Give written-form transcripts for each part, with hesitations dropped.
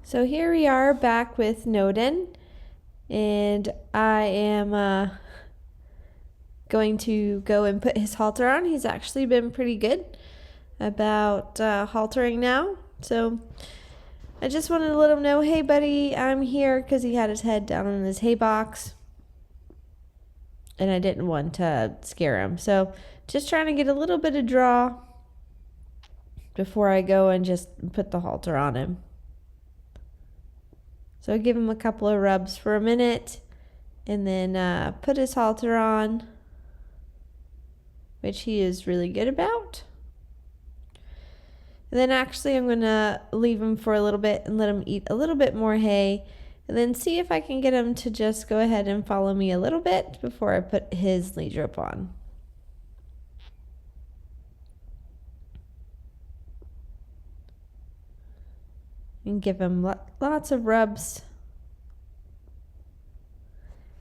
So here we are back with Noden, and I am going to go and put his halter on. He's actually been pretty good about haltering now. So I just wanted to let him know, hey buddy, I'm here, because he had his head down in his hay box and I didn't want to scare him. So just trying to get a little bit of draw before I go and just put the halter on him. So I give him a couple of rubs for a minute and then put his halter on, which he is really good about. And then actually I'm going to leave him for a little bit and let him eat a little bit more hay, and then see if I can get him to just go ahead and follow me a little bit before I put his lead rope on. And give him lots of rubs.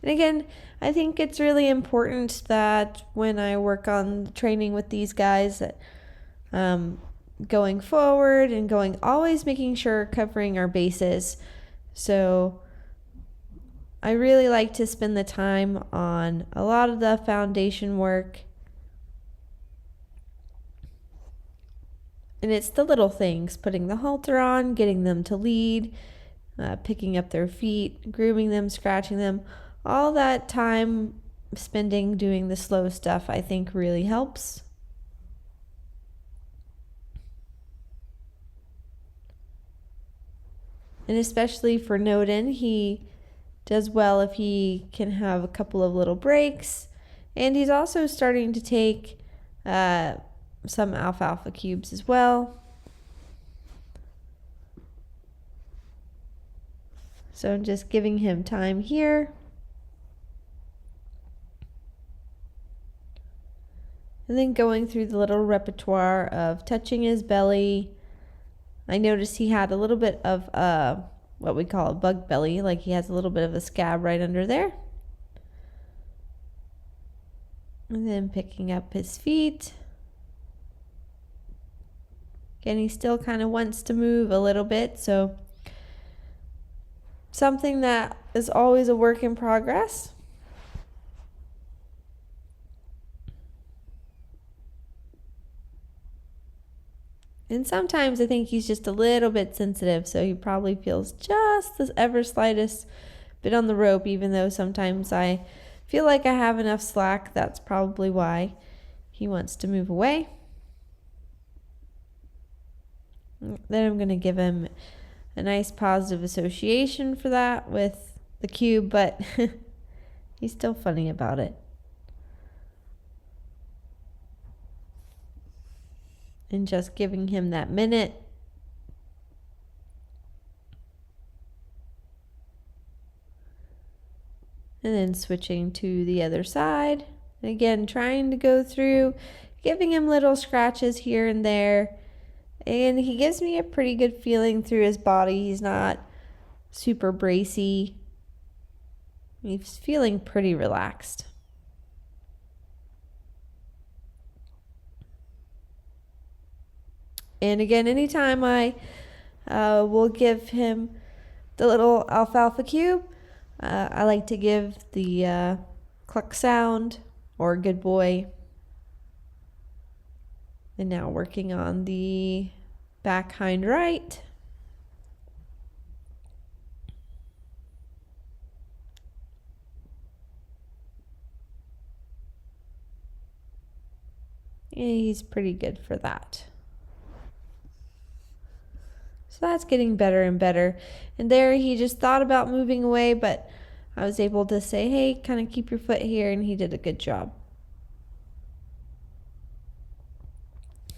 And again, I think it's really important that when I work on training with these guys, that going forward and always making sure covering our bases. So I really like to spend the time on a lot of the foundation work. And it's the little things: putting the halter on, getting them to lead, picking up their feet, grooming them, scratching them. All that time spending doing the slow stuff, I think, really helps. And especially for Noden, he does well if he can have a couple of little breaks. And he's also starting to take some alfalfa cubes as well. So I'm just giving him time here. And then going through the little repertoire of touching his belly. I noticed he had a little bit of what we call a bug belly, like he has a little bit of a scab right under there. And then picking up his feet. Again, he still kind of wants to move a little bit, so something that is always a work in progress. And sometimes I think he's just a little bit sensitive, so he probably feels just the ever slightest bit on the rope, even though sometimes I feel like I have enough slack. That's probably why he wants to move away. Then I'm going to give him a nice positive association for that with the cube, but he's still funny about it. And just giving him that minute. And then switching to the other side. And again, trying to go through, giving him little scratches here and there. And he gives me a pretty good feeling through his body. He's not super bracy. He's feeling pretty relaxed. And again, anytime I will give him the little alfalfa cube, I like to give the cluck sound or good boy. And now working on the back hind right. And he's pretty good for that. So that's getting better and better. And there he just thought about moving away, but I was able to say, hey, kind of keep your foot here, and he did a good job.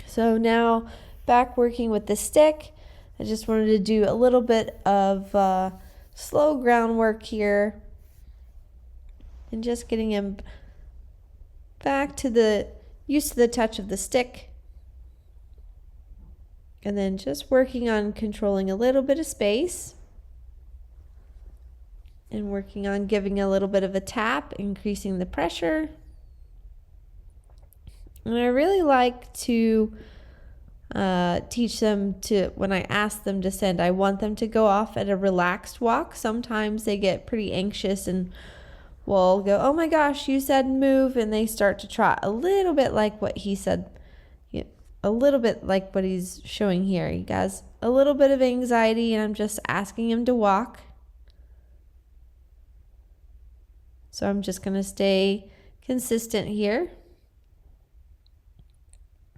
So now back working with the stick. I just wanted to do a little bit of slow groundwork here. And just getting him back to used to the touch of the stick. And then just working on controlling a little bit of space. And working on giving a little bit of a tap, increasing the pressure. And I really like to teach them to, when I ask them to send, I want them to go off at a relaxed walk. Sometimes they get pretty anxious and will go, oh my gosh, you said move, and they start to trot a little bit like what he said, a little bit like what he's showing here. He has a little bit of anxiety, and I'm just asking him to walk. So I'm just going to stay consistent here.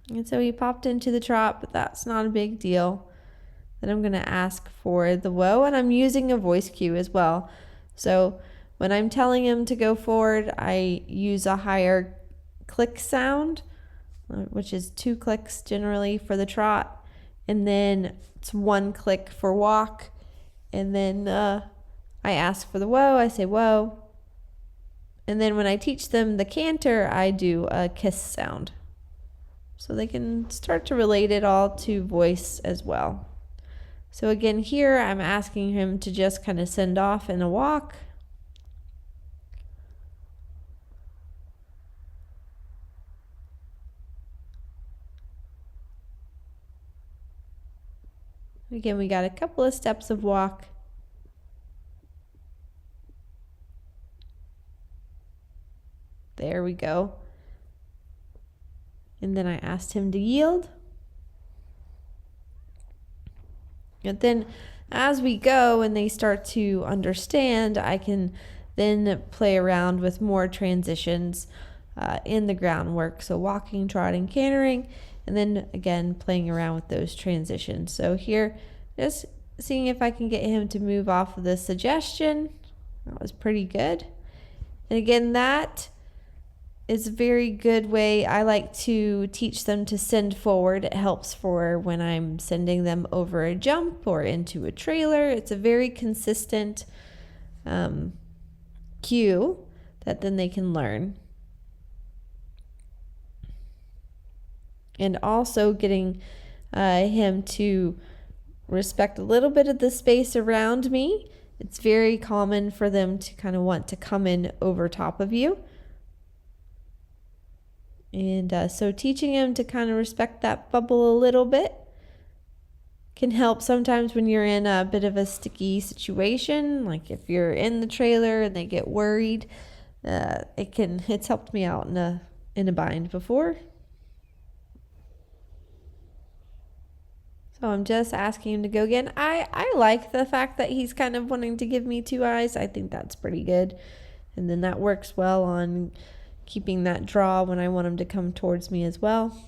And so he popped into the trot, but that's not a big deal. Then I'm going to ask for the whoa, and I'm using a voice cue as well. So when I'm telling him to go forward, I use a higher click sound, which is 2 clicks generally for the trot. And then it's 1 click for walk. And then I ask for the whoa, I say whoa. And then when I teach them the canter, I do a kiss sound. So they can start to relate it all to voice as well. So again, here I'm asking him to just kind of send off in a walk. Again, we got a couple of steps of walk. There we go. And then I asked him to yield. And then as we go and they start to understand, I can then play around with more transitions in the groundwork. So walking, trotting, cantering, and then again playing around with those transitions. So here, just seeing if I can get him to move off of the suggestion. That was pretty good. And again, that is a very good way. I like to teach them to send forward. It helps for when I'm sending them over a jump or into a trailer. It's a very consistent cue that then they can learn. And also getting him to respect a little bit of the space around me. It's very common for them to kind of want to come in over top of you. And so teaching him to kind of respect that bubble a little bit can help sometimes when you're in a bit of a sticky situation, like if you're in the trailer and they get worried. It's helped me out in a bind before. So I'm just asking him to go again. I like the fact that he's kind of wanting to give me 2 eyes. I think that's pretty good. And then that works well on keeping that draw when I want him to come towards me as well.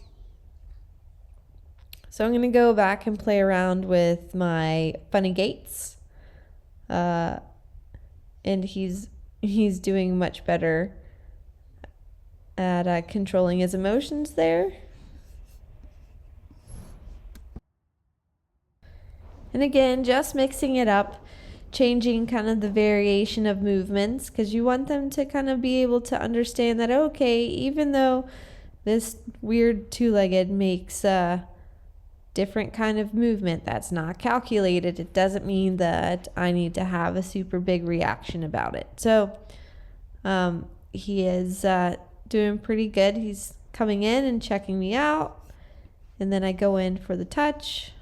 So I'm going to go back and play around with my funny gaits. And he's doing much better at controlling his emotions there. And again, just mixing it up, changing kind of the variation of movements, because you want them to kind of be able to understand that, okay, even though this weird 2-legged makes a different kind of movement that's not calculated, it doesn't mean that I need to have a super big reaction about it. So he is doing pretty good. He's coming in and checking me out, and then I go in for the touch.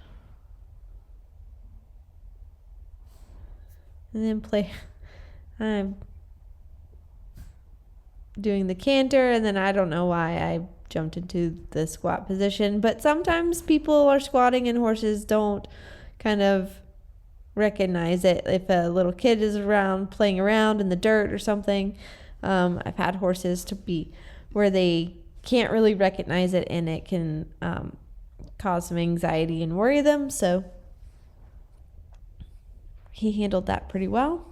And then I'm doing the canter, and then I don't know why I jumped into the squat position, but sometimes people are squatting and horses don't kind of recognize it. If a little kid is around playing around in the dirt or something, I've had horses to be where they can't really recognize it, and it can cause some anxiety and worry them. So he handled that pretty well.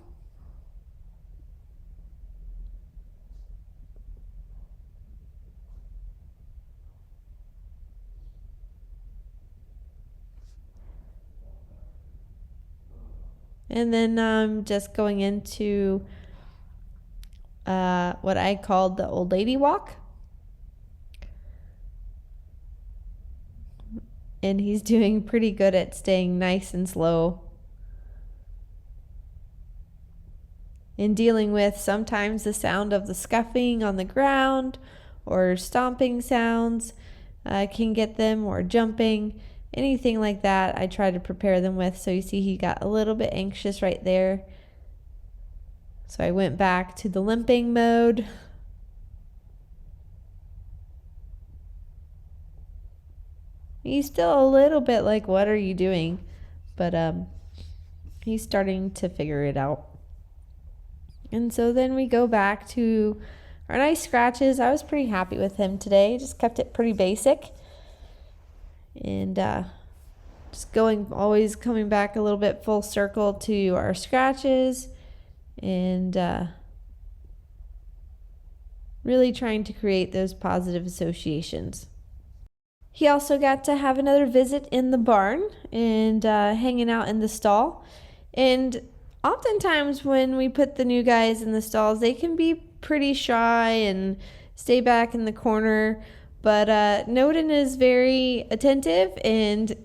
And then I'm just going into what I called the old lady walk. And he's doing pretty good at staying nice and slow. In dealing with sometimes the sound of the scuffing on the ground or stomping sounds, can get them, or jumping, anything like that I try to prepare them with. So you see he got a little bit anxious right there. So I went back to the limping mode. He's still a little bit like, what are you doing? But he's starting to figure it out. And so then we go back to our nice scratches. I was pretty happy with him today. Just kept it pretty basic. And just always coming back a little bit full circle to our scratches. And really trying to create those positive associations. He also got to have another visit in the barn and hanging out in the stall. And oftentimes when we put the new guys in the stalls, they can be pretty shy and stay back in the corner. But Noden is very attentive and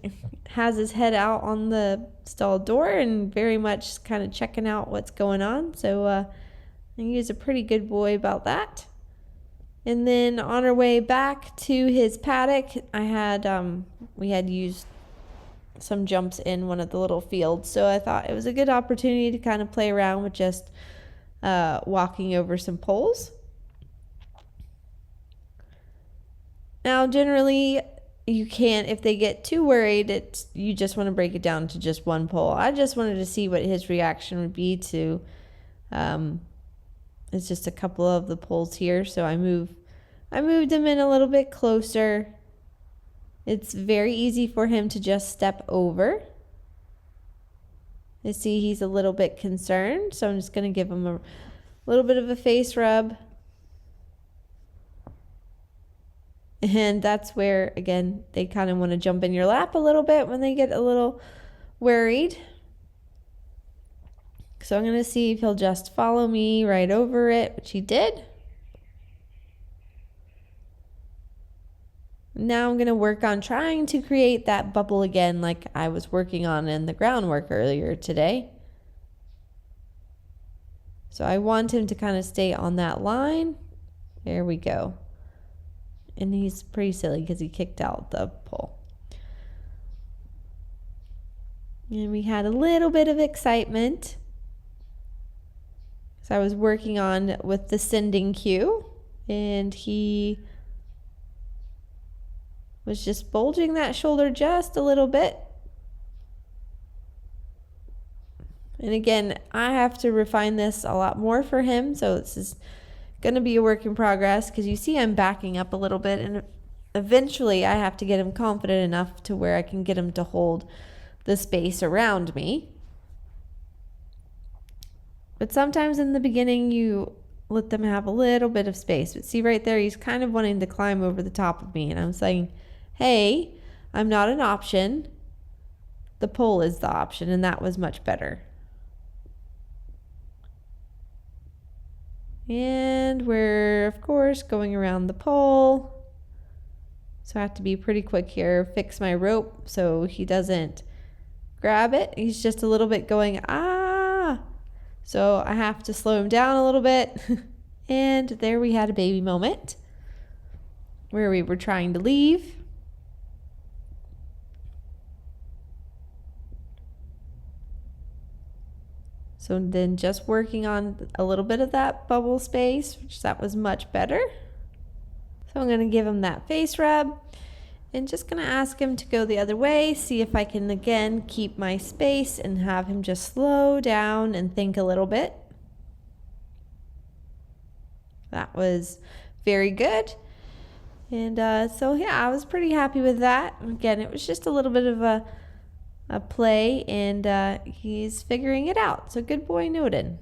has his head out on the stall door and very much kind of checking out what's going on. So he is a pretty good boy about that. And then on our way back to his paddock, we had used some jumps in one of the little fields. So I thought it was a good opportunity to kind of play around with just walking over some poles. Now, generally, you can't, if they get too worried, you just want to break it down to just one pole. I just wanted to see what his reaction would be to, it's just a couple of the poles here. So I moved him in a little bit closer. It's very easy for him to just step over. You see he's a little bit concerned, so I'm just going to give him a little bit of a face rub. And that's where, again, they kind of want to jump in your lap a little bit when they get a little worried. So I'm going to see if he'll just follow me right over it, which he did. Now I'm going to work on trying to create that bubble again like I was working on in the groundwork earlier today. So I want him to kind of stay on that line. There we go. And he's pretty silly because he kicked out the pole. And we had a little bit of excitement. So I was working on with the sending cue, and he was just bulging that shoulder just a little bit. And again, I have to refine this a lot more for him, so this is going to be a work in progress, because you see I'm backing up a little bit, and eventually I have to get him confident enough to where I can get him to hold the space around me. But sometimes in the beginning you let them have a little bit of space. But see right there, he's kind of wanting to climb over the top of me, and I'm saying, hey, I'm not an option. The pole is the option, and that was much better. And we're, of course, going around the pole. So I have to be pretty quick here. Fix my rope so he doesn't grab it. He's just a little bit going, ah. So I have to slow him down a little bit. And there we had a baby moment where we were trying to leave. So then just working on a little bit of that bubble space, which that was much better. So I'm going to give him that face rub and just going to ask him to go the other way, see if I can again keep my space and have him just slow down and think a little bit. That was very good. And so yeah, I was pretty happy with that. Again, it was just a little bit of a play, and he's figuring it out. So good boy, Noden.